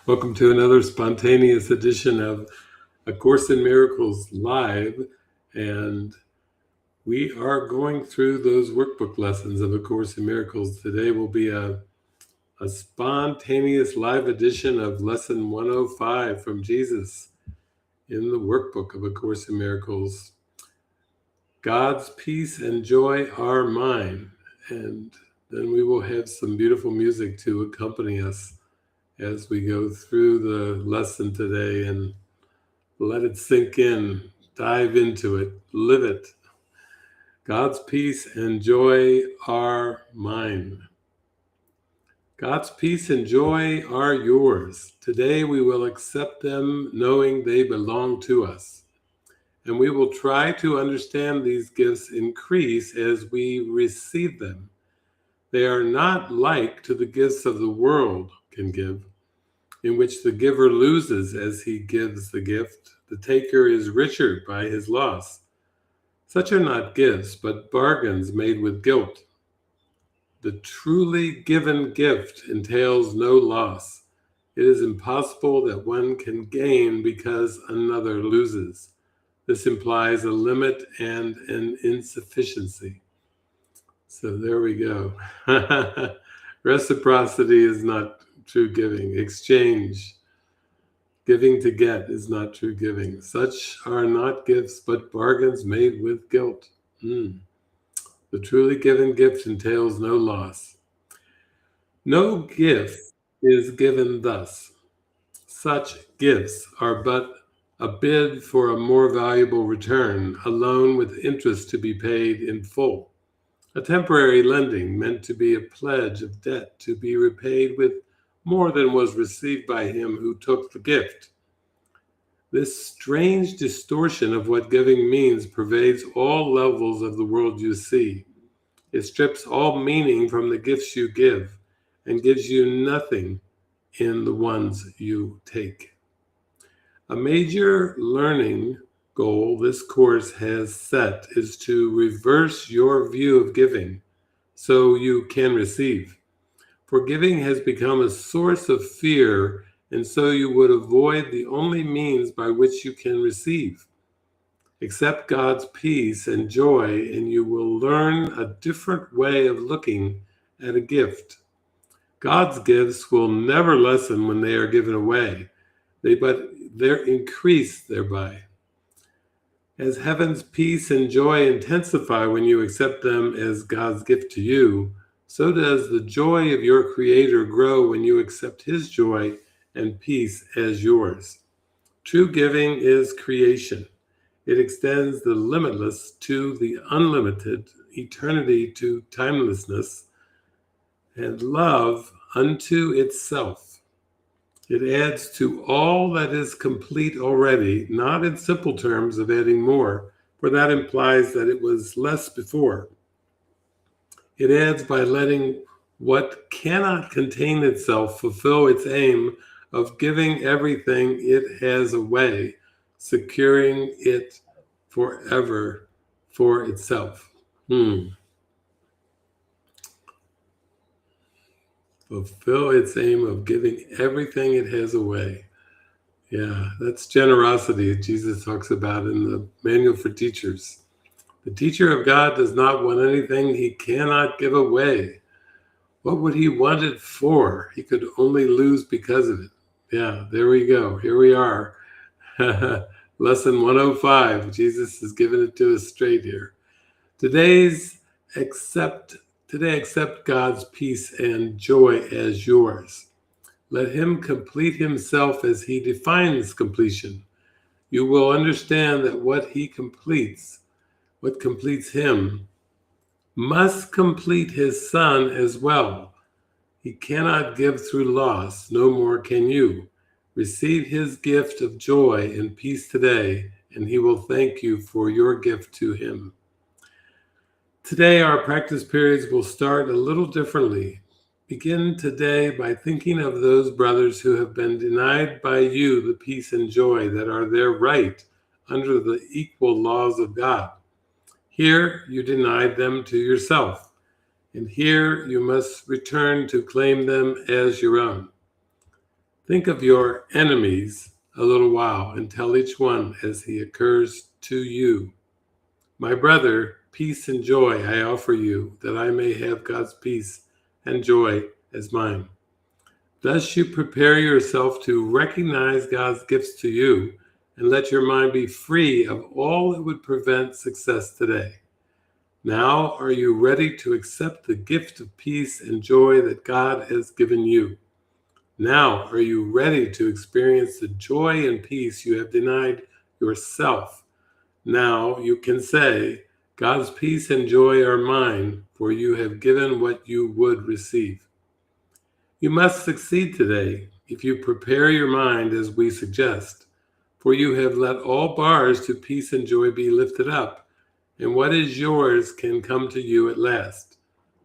Welcome to another spontaneous edition of A Course in Miracles Live. And we are going through those workbook lessons of A Course in Miracles. Today will be a spontaneous live edition of Lesson 105 from Jesus in the workbook of A Course in Miracles. God's peace and joy are mine. And then we will have some beautiful music to accompany us as we go through the lesson today and let it sink in, dive into it, live it. God's peace and joy are mine. God's peace and joy are yours. Today we will accept them knowing they belong to us. And we will try to understand these gifts increase as we receive them. They are not like to the gifts of the world can give, in which the giver loses as he gives the gift. The taker is richer by his loss. Such are not gifts, but bargains made with guilt. The truly given gift entails no loss. It is impossible that one can gain because another loses. This implies a limit and an insufficiency. So there we go. Reciprocity is not true giving. Exchange, giving to get, is not true giving. Such are not gifts, but bargains made with guilt. The truly given gift entails no loss. No gift is given thus. Such gifts are but a bid for a more valuable return, a loan with interest to be paid in full. A temporary lending meant to be a pledge of debt to be repaid with more than was received by him who took the gift. This strange distortion of what giving means pervades all levels of the world you see. It strips all meaning from the gifts you give and gives you nothing in the ones you take. A major learning goal this course has set is to reverse your view of giving so you can receive. For giving has become a source of fear, and so you would avoid the only means by which you can receive. Accept God's peace and joy, and you will learn a different way of looking at a gift. God's gifts will never lessen when they are given away, but they're increased thereby. As heaven's peace and joy intensify when you accept them as God's gift to you, so does the joy of your Creator grow when you accept His joy and peace as yours. True giving is creation. It extends the limitless to the unlimited, eternity to timelessness, and love unto itself. It adds to all that is complete already, not in simple terms of adding more, for that implies that it was less before. It adds by letting what cannot contain itself fulfill its aim of giving everything it has away, securing it forever for itself. Fulfill its aim of giving everything it has away. Yeah, that's generosity Jesus talks about in the Manual for Teachers. The teacher of God does not want anything he cannot give away. What would he want it for? He could only lose because of it. Yeah, there we go. Here we are. Lesson 105. Jesus has given it to us straight here. Today accept God's peace and joy as yours. Let him complete himself as he defines completion. You will understand that what completes him, must complete his Son as well. He cannot give through loss, no more can you. Receive his gift of joy and peace today, and he will thank you for your gift to him. Today, our practice periods will start a little differently. Begin today by thinking of those brothers who have been denied by you the peace and joy that are their right under the equal laws of God. Here you denied them to yourself, and here you must return to claim them as your own. Think of your enemies a little while and tell each one as he occurs to you. My brother, peace and joy I offer you, that I may have God's peace and joy as mine. Thus you prepare yourself to recognize God's gifts to you and let your mind be free of all that would prevent success today. Now are you ready to accept the gift of peace and joy that God has given you? Now are you ready to experience the joy and peace you have denied yourself? Now you can say, God's peace and joy are mine, for you have given what you would receive. You must succeed today if you prepare your mind as we suggest, for you have let all bars to peace and joy be lifted up, and what is yours can come to you at last.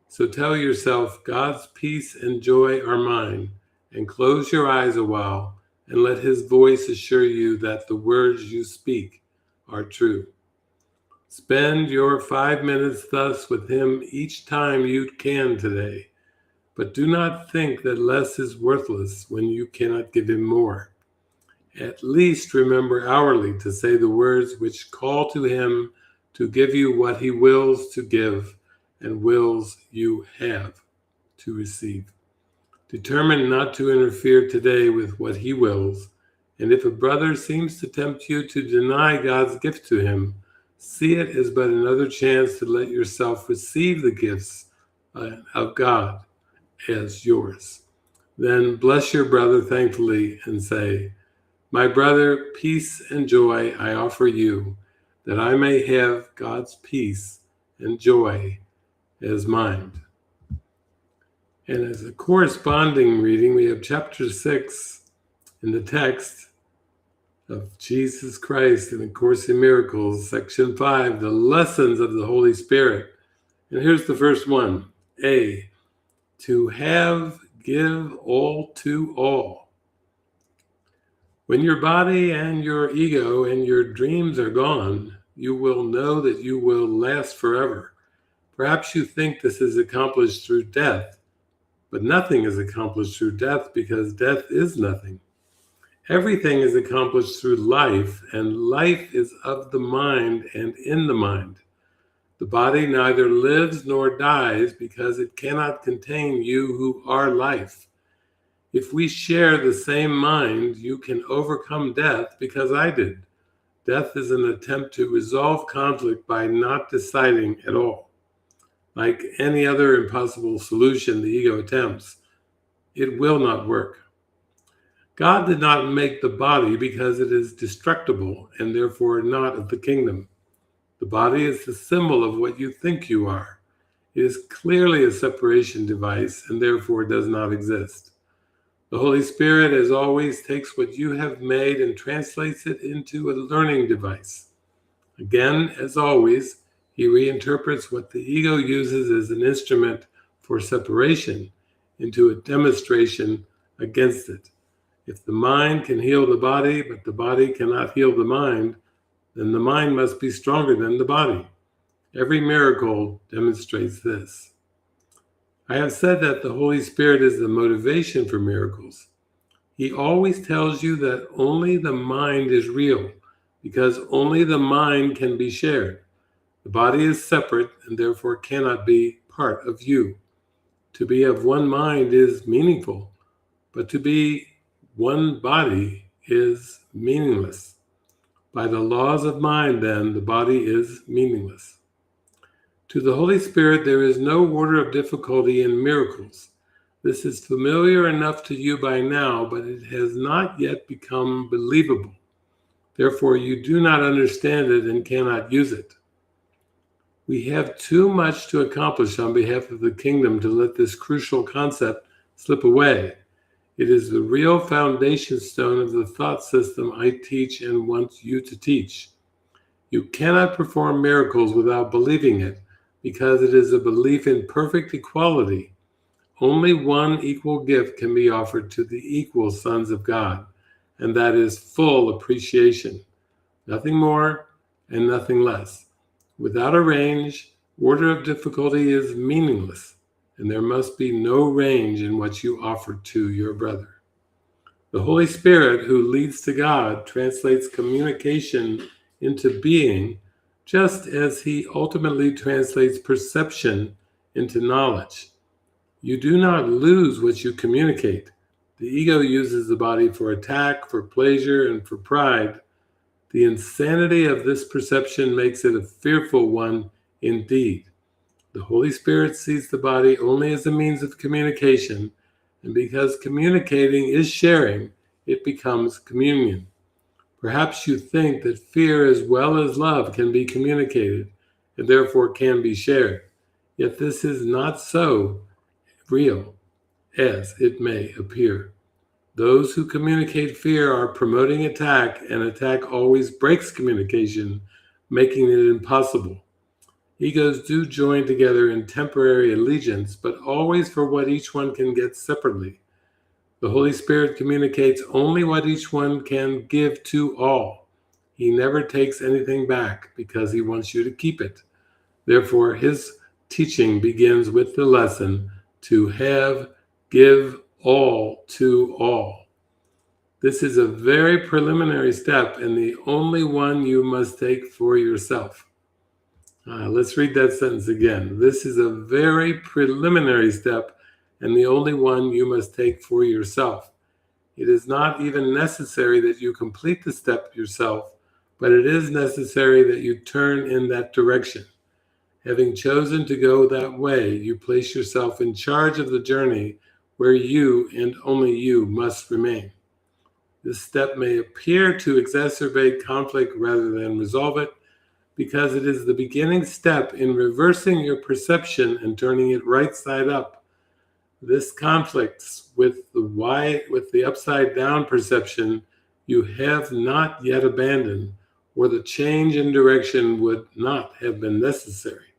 So tell yourself, God's peace and joy are mine, and close your eyes a while, and let his voice assure you that the words you speak are true. Spend your 5 minutes thus with him each time you can today, but do not think that less is worthless when you cannot give him more. At least remember hourly to say the words which call to him to give you what he wills to give and wills you have to receive. Determine not to interfere today with what he wills, and if a brother seems to tempt you to deny God's gift to him, see it as but another chance to let yourself receive the gifts of God as yours. Then bless your brother thankfully and say, My brother, peace and joy I offer you, that I may have God's peace and joy as mine. And as a corresponding reading, we have chapter 6 in the text of Jesus Christ in the Course in Miracles, section 5, the lessons of the Holy Spirit. And here's the first one. A, to have, give all to all. When your body and your ego and your dreams are gone, you will know that you will last forever. Perhaps you think this is accomplished through death, but nothing is accomplished through death because death is nothing. Everything is accomplished through life, and life is of the mind and in the mind. The body neither lives nor dies because it cannot contain you who are life. If we share the same mind, you can overcome death because I did. Death is an attempt to resolve conflict by not deciding at all. Like any other impossible solution the ego attempts, it will not work. God did not make the body because it is destructible and therefore not of the kingdom. The body is the symbol of what you think you are. It is clearly a separation device and therefore does not exist. The Holy Spirit, as always, takes what you have made and translates it into a learning device. Again, as always, he reinterprets what the ego uses as an instrument for separation into a demonstration against it. If the mind can heal the body, but the body cannot heal the mind, then the mind must be stronger than the body. Every miracle demonstrates this. I have said that the Holy Spirit is the motivation for miracles. He always tells you that only the mind is real, because only the mind can be shared. The body is separate and therefore cannot be part of you. To be of one mind is meaningful, but to be one body is meaningless. By the laws of mind, then, the body is meaningless. To the Holy Spirit, there is no order of difficulty in miracles. This is familiar enough to you by now, but it has not yet become believable. Therefore, you do not understand it and cannot use it. We have too much to accomplish on behalf of the kingdom to let this crucial concept slip away. It is the real foundation stone of the thought system I teach and want you to teach. You cannot perform miracles without believing it, because it is a belief in perfect equality. Only one equal gift can be offered to the equal sons of God, and that is full appreciation. Nothing more and nothing less. Without a range, order of difficulty is meaningless, and there must be no range in what you offer to your brother. The Holy Spirit, who leads to God, translates communication into being, just as he ultimately translates perception into knowledge. You do not lose what you communicate. The ego uses the body for attack, for pleasure, and for pride. The insanity of this perception makes it a fearful one indeed. The Holy Spirit sees the body only as a means of communication, and because communicating is sharing, it becomes communion. Perhaps you think that fear as well as love can be communicated, and therefore can be shared. Yet this is not so real as it may appear. Those who communicate fear are promoting attack, and attack always breaks communication, making it impossible. Egos do join together in temporary allegiance, but always for what each one can get separately. The Holy Spirit communicates only what each one can give to all. He never takes anything back because he wants you to keep it. Therefore, his teaching begins with the lesson to have, give all to all. This is a very preliminary step and the only one you must take for yourself. Let's read that sentence again. This is a very preliminary step and the only one you must take for yourself. It is not even necessary that you complete the step yourself, but it is necessary that you turn in that direction. Having chosen to go that way, you place yourself in charge of the journey where you and only you must remain. This step may appear to exacerbate conflict rather than resolve it, because it is the beginning step in reversing your perception and turning it right side up. This conflicts with the upside down perception you have not yet abandoned, or the change in direction would not have been necessary.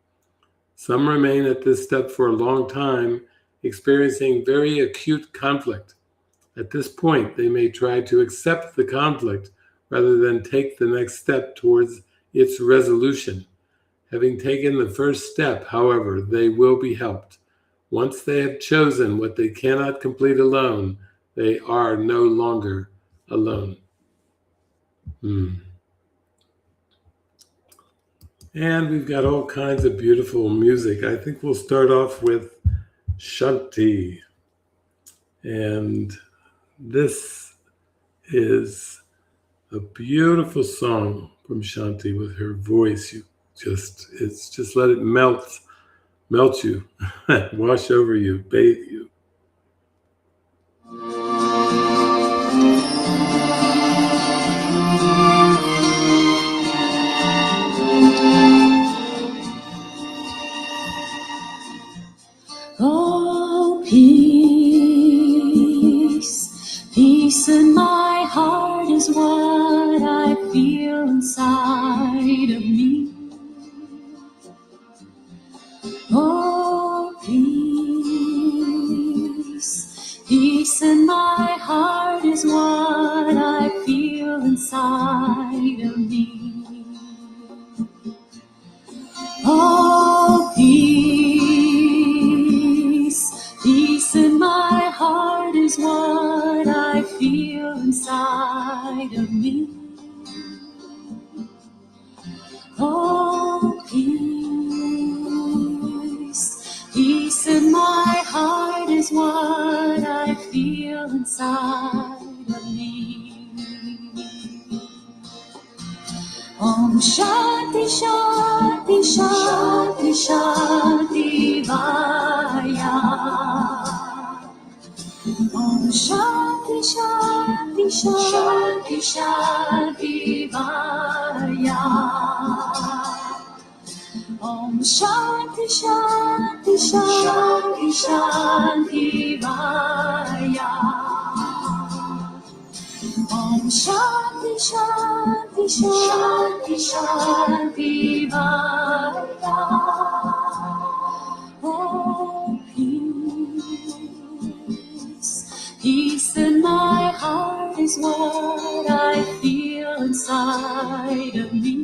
Some remain at this step for a long time, experiencing very acute conflict. At this point, they may try to accept the conflict rather than take the next step towards its resolution. Having taken the first step, however, they will be helped. Once they have chosen what they cannot complete alone, they are no longer alone. And we've got all kinds of beautiful music. I think we'll start off with Shanti. And this is a beautiful song from Shanti with her voice. It's just let it melt you, wash over you, bathe you. Oh, peace, peace in my heart is what I feel inside of me. Oh, peace, peace in my heart is what I feel inside of me. Oh, peace, peace in my heart is what I feel inside of me. Oh, peace, peace in my heart is what I feel inside of me. Om Shanti Shanti Shanti Shanti Vaya. Om Shanti Shanti Shanti Shanti Vaya. Om Shanti Shanti Shanti Shanti Vaya. Om Shanti Shanti Shanti Shanti Vaya. Oh, peace, peace in my heart is what I feel inside of me.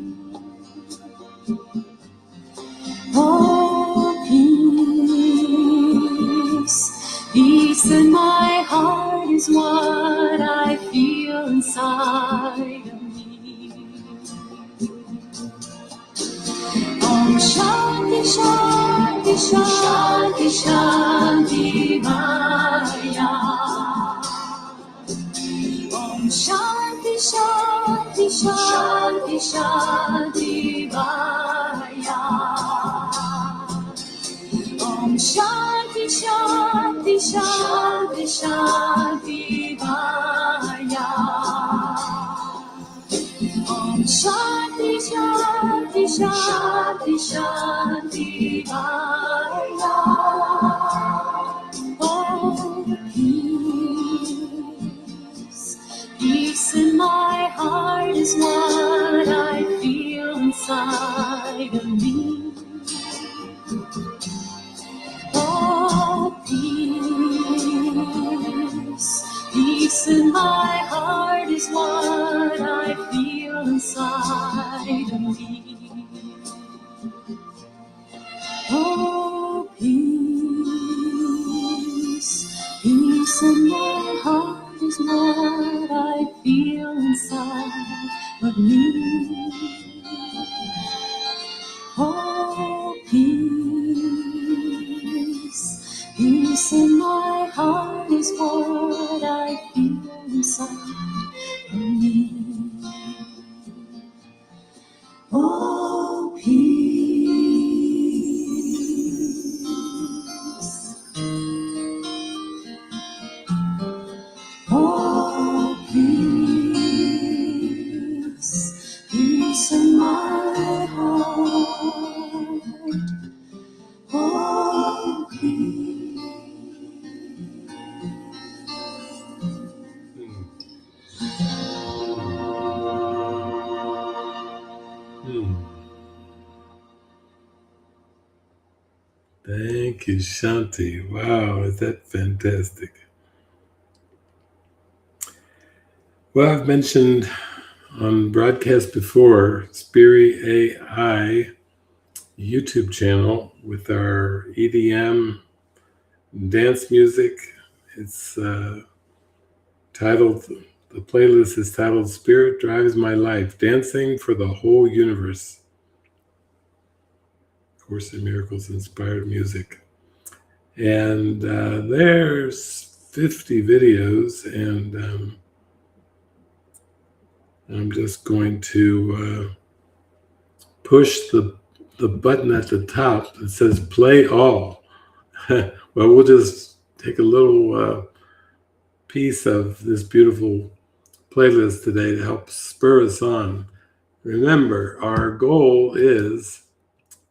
Oh, peace, peace in my heart is what I inside of me. Om Shanti Shanti Shanti Shanti Maya. Om Shanti Shanti Shanti Shanti Maya. Om Shanti Shanti Shanti Shanti Maya. Om Shanti Shanti Shanti Shanti Maya. Oh, peace, peace in my heart is what I feel inside of me. Oh, peace, peace in my heart is what I feel inside of me. Oh, peace, peace in my heart is what I feel inside of me. Oh, peace, peace in my heart is what I feel inside of me. Oh, peace. Oh, peace, peace in my heart. Oh, peace. Thank you, Shanti. Wow, is that fantastic? Well, I've mentioned on broadcast before, Spiri AI YouTube channel with our EDM dance music. It's titled, the playlist is titled Spirit Drives My Life, Dancing for the Whole Universe. Course in Miracles inspired music. And there's 50 videos, and I'm just going to push the button at the top that says play all. Well, we'll just take a little piece of this beautiful playlist today to help spur us on. Remember, our goal is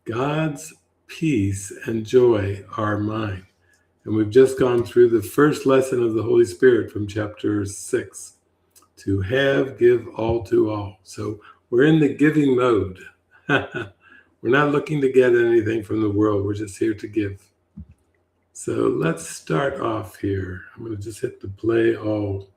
God's peace and joy are mine. And we've just gone through the first lesson of the Holy Spirit from chapter 6. To have, give all to all. So we're in the giving mode. We're not looking to get anything from the world. We're just here to give. So let's start off here. I'm going to just hit the play all.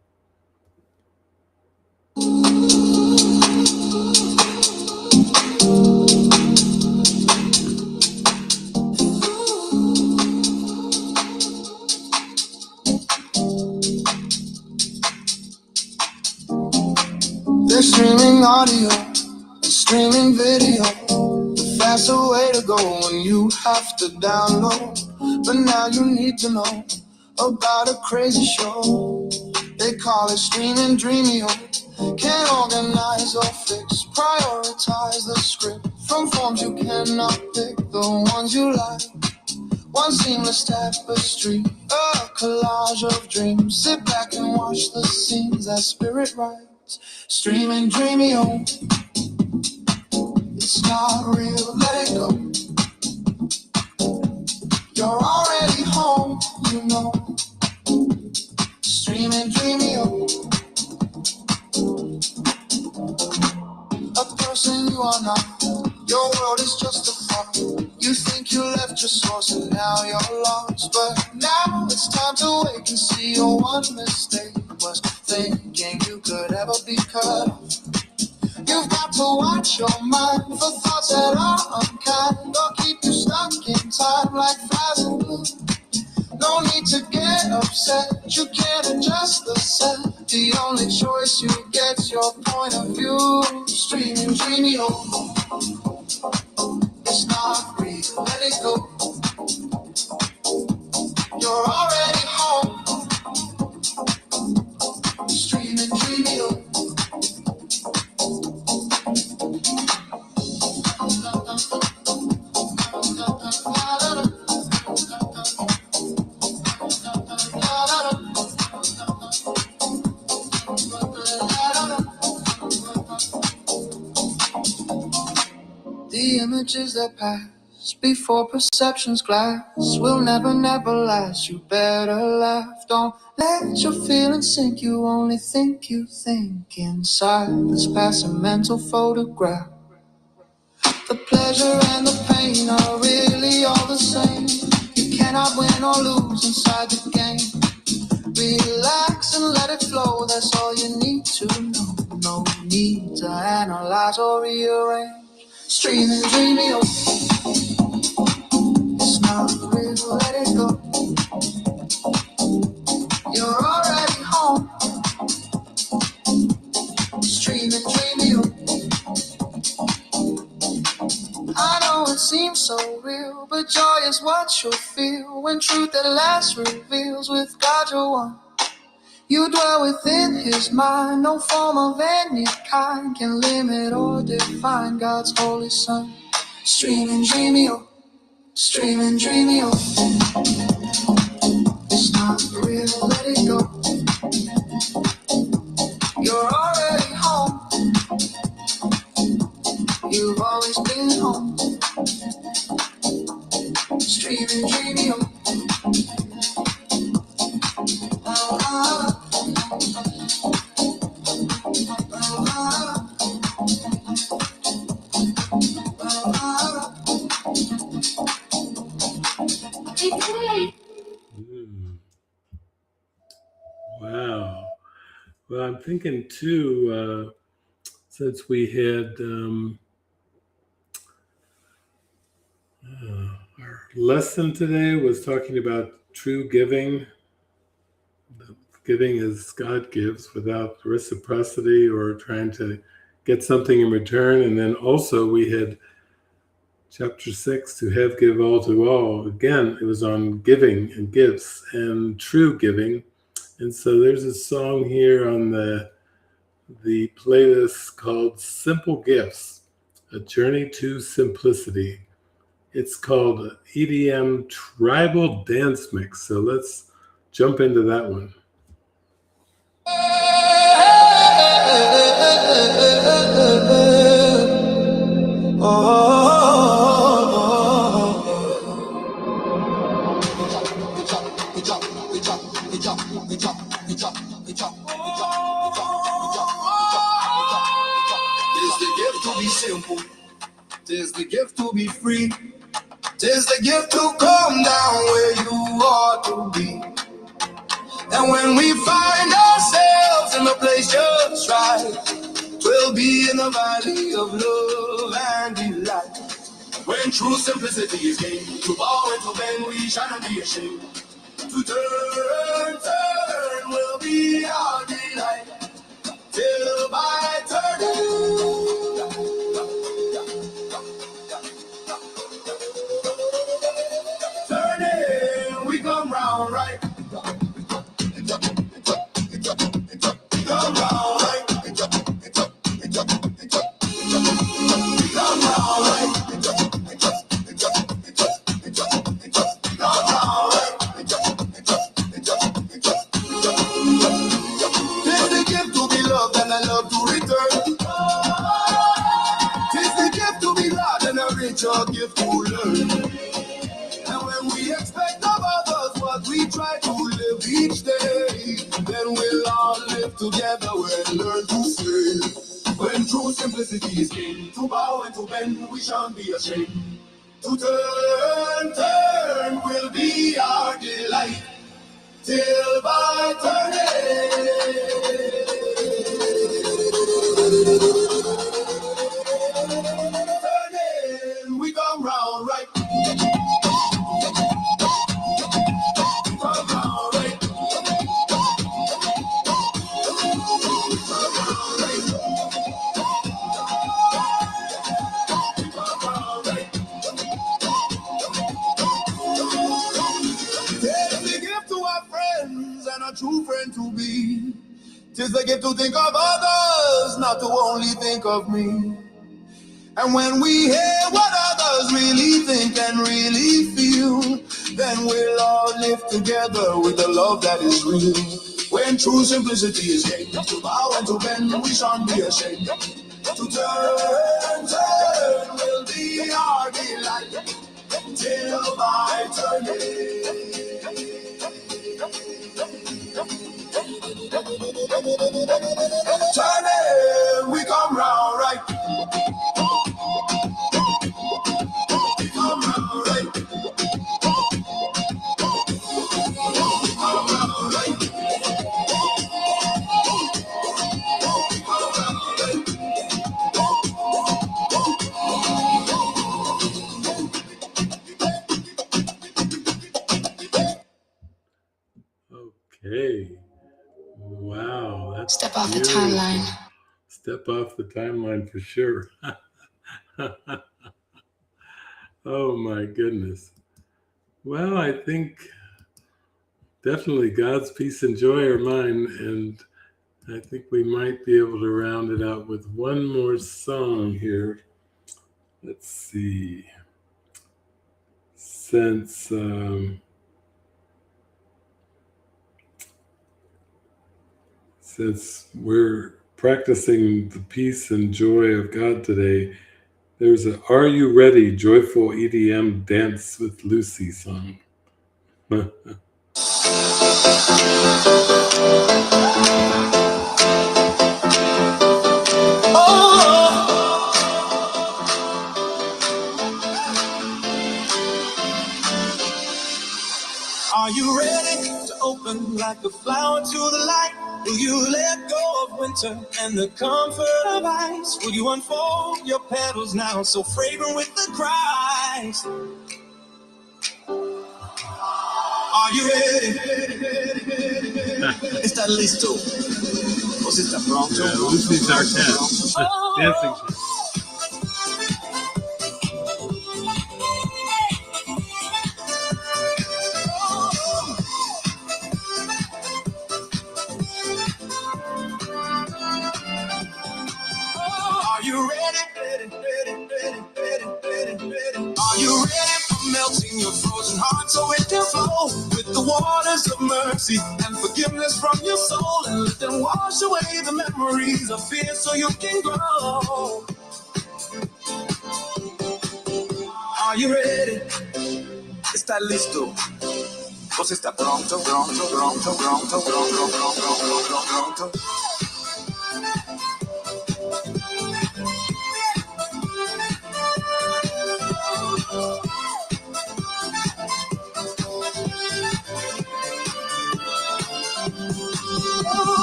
They're streaming audio, streaming video. The faster way to go when you have to download. But now you need to know about a crazy show. They call it streaming Dreamio. Can't organize or fix, prioritize the script. From forms you cannot pick, the ones you like. One seamless tapestry, a collage of dreams. Sit back and watch the scenes that spirit writes. Streaming Dreamio. It's not real, let it go. You're already home, you know. Streaming Dreamio. A person you are not. Your world is just a thought. You think you left your source and now you're lost. But now it's time to wake and see your one mistake was thinking you could ever be cut off. You've got to watch your mind for thoughts that are unkind or keep you stuck in time like flies in blue. No No need to get upset, you can't adjust the set. The only choice you get's your point of view. Streaming dreamy, oh, it's not real, let it go. You're already home. Streaming dreamy, oh. The images that pass before perception's glass will never, never last. You better laugh. Don't let your feelings sink. You only think you think inside this passing mental photograph. The pleasure and the pain are really all the same. You cannot win or lose inside the game. Relax and let it flow. That's all you need to know. No need to analyze or rearrange. Streaming dreamy, oh, it's not real, let it go. You're already home. Streaming dreamy, oh. I know it seems so real, but joy is what you'll feel when truth at last reveals. With God you're one. You dwell within his mind. No form of any kind can limit or define God's holy son. Streaming dreamy, oh, streaming dreamy, oh. It's not real, let it go. You're already home. You've always been home. Streaming dreamy, oh. Wow. Well, I'm thinking too, since we had our lesson today was talking about true giving. Giving as God gives without reciprocity or trying to get something in return. And then also we had chapter 6, to have, give all to all. Again, it was on giving and gifts and true giving. And so there's a song here on the playlist called Simple Gifts, A Journey to Simplicity. It's called EDM Tribal Dance Mix. So let's jump into that one. Tis the gift to be simple, tis the gift to be free, tis the gift to come down where you ought to be. And when we find ourselves in the place just right, we'll be in the valley of love and delight. When true simplicity is gained, to bow and to bend, we shall not be ashamed. To turn will be our delight. Till by turning, we come round right. Come round right. Come round right. And I love to return. Tis the gift to be glad and a richer gift to learn. And when we expect of others what we try to live each day, then we'll all live together and learn to say, when true simplicity is king, to bow and to bend, we shan't be ashamed. To turn will be our delight. Till by turning, we come round right. Come 'Tis the gift to think of others, not to only think of me. And when we hear what others really think and really feel, then we'll all live together with a love that is real. When true simplicity is gained, to bow and to bend, we shan't be ashamed. To turn will be our delight, till by turning. Turning, we come round right. We come round right. We come round right. Okay. Wow, that's Step off the beautiful. timeline. Step off the timeline for sure. Oh my goodness. Well, I think definitely God's peace and joy are mine, and I think we might be able to round it out with one more song here. Let's see. Since we're practicing the peace and joy of God today, there's a Are You Ready? Joyful EDM Dance with Lucy song. Are you ready to open like a flower to the light? Will you let go of winter and the comfort of ice? Will you unfold your petals now, so fragrant with the Christ? Are you ready? ¿Estás listo? ¿O si está pronto? Yeah, Lucy's our cat. Dancing cat. Are you ready? Are you ready for melting your frozen heart so it can flow with the waters of mercy and forgiveness from your soul, and let them wash away the memories of fear so you can grow? Are you ready? ¿Está listo? ¿O si está pronto?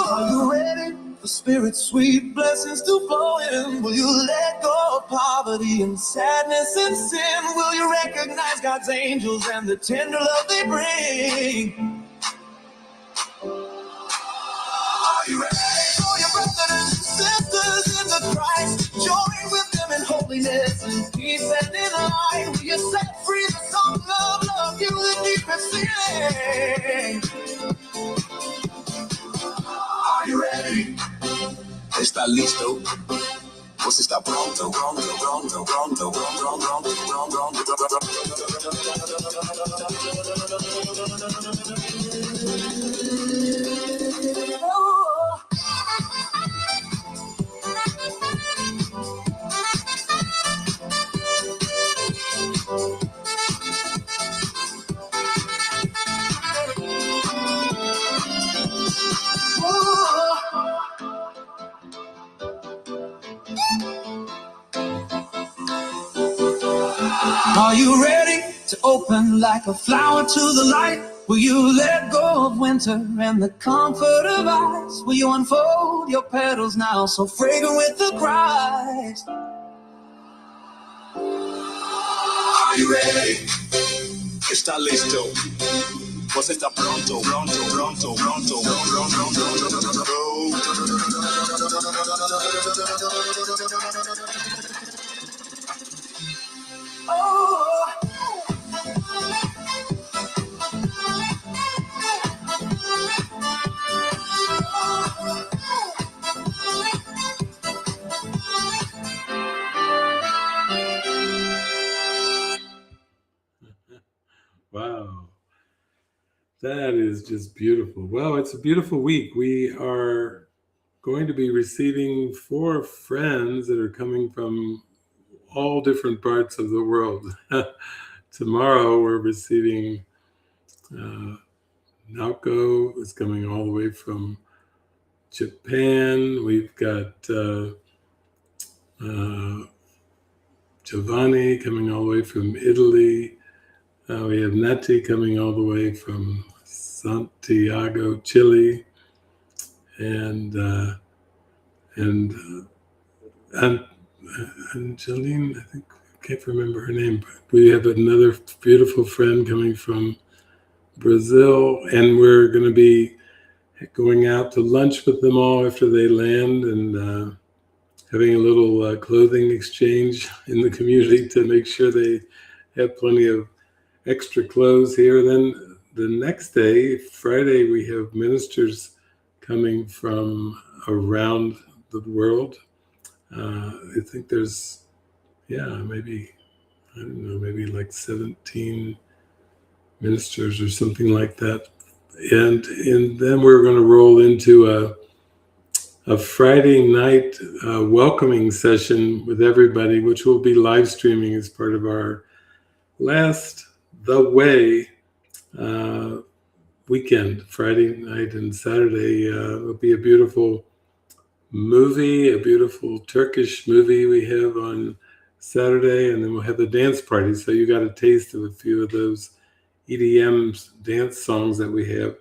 Are you ready for Spirit's sweet blessings to flow in? Will you let go of poverty and sadness and sin? Will you recognize God's angels and the tender love they bring? Are you ready for your brothers and sisters in the Christ? Join with them in holiness and peace and in light. Will you set free the song of love, you the deepest feeling? Are you ready? ¿Está listo? ¿O si está pronto? Are you ready to open like a flower to the light? Will you let go of winter and the comfort of ice? Will you unfold your petals now, so fragrant with the Christ? Are you ready? ¿Está listo? Pues está pronto. That is just beautiful. Well, it's a beautiful week. We are going to be receiving 4 friends that are coming from all different parts of the world. Tomorrow we're receiving Naoko is coming all the way from Japan. We've got Giovanni coming all the way from Italy. We have Nati coming all the way from Santiago, Chile, and Angeline, I think, I can't remember her name, but we have another beautiful friend coming from Brazil, and we're going to be going out to lunch with them all after they land, and having a little clothing exchange in the community to make sure they have plenty of extra clothes here. Then the next day, Friday, we have ministers coming from around the world. I think there's, maybe like 17 ministers or something like that. And then we're going to roll into a Friday night welcoming session with everybody, which will be live streaming as part of our last The Way weekend. Friday night and Saturday will be a beautiful movie, a beautiful Turkish movie we have on Saturday, and then we'll have the dance party. So you got a taste of a few of those EDM dance songs that we have.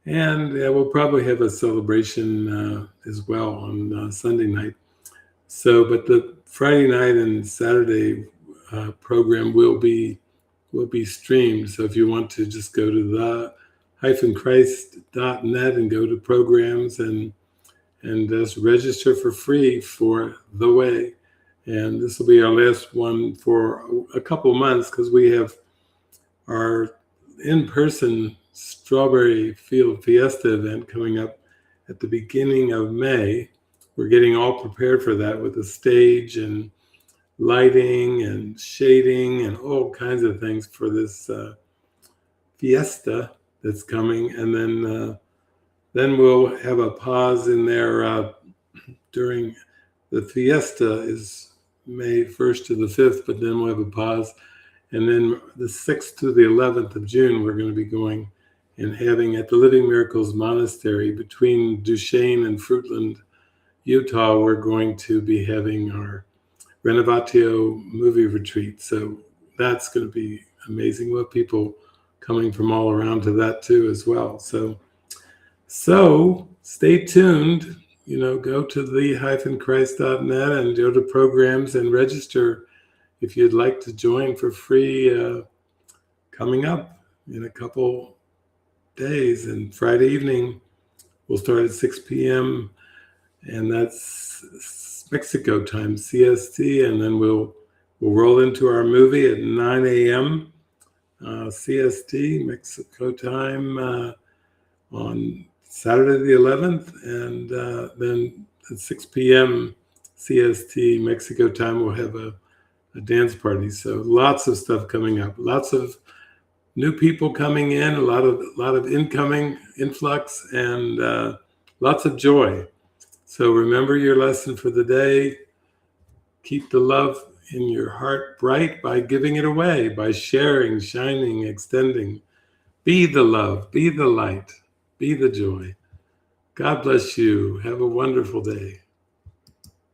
And we'll probably have a celebration as well on Sunday night. So, but the Friday night and Saturday program will be streamed. So if you want to just go to the-christ.net and go to programs and just register for free for The Way. And this will be our last one for a couple months, because we have our in-person Strawberry Field Fiesta event coming up at the beginning of May. We're getting all prepared for that with a stage and lighting and shading and all kinds of things for this fiesta that's coming. And then we'll have a pause in there during the fiesta is May 1st to the 5th, but then we'll have a pause. And then the 6th to the 11th of June, we're going to be going and having at the Living Miracles Monastery between Duchesne and Fruitland, Utah, we're going to be having our Renovatio movie retreat. So that's going to be amazing. We'll have people coming from all around to that too as well. So stay tuned, go to the-christ.net and go to programs and register if you'd like to join for free coming up in a couple days. And Friday evening, we'll start at 6 p.m. and that's Mexico time, CST, and then we'll roll into our movie at 9 a.m. CST, Mexico time on Saturday the 11th, and then at 6 p.m. CST, Mexico time, we'll have a dance party. So lots of stuff coming up, lots of new people coming in, a lot of incoming influx, and lots of joy. So remember your lesson for the day. Keep the love in your heart bright by giving it away, by sharing, shining, extending. Be the love, be the light, be the joy. God bless you. Have a wonderful day.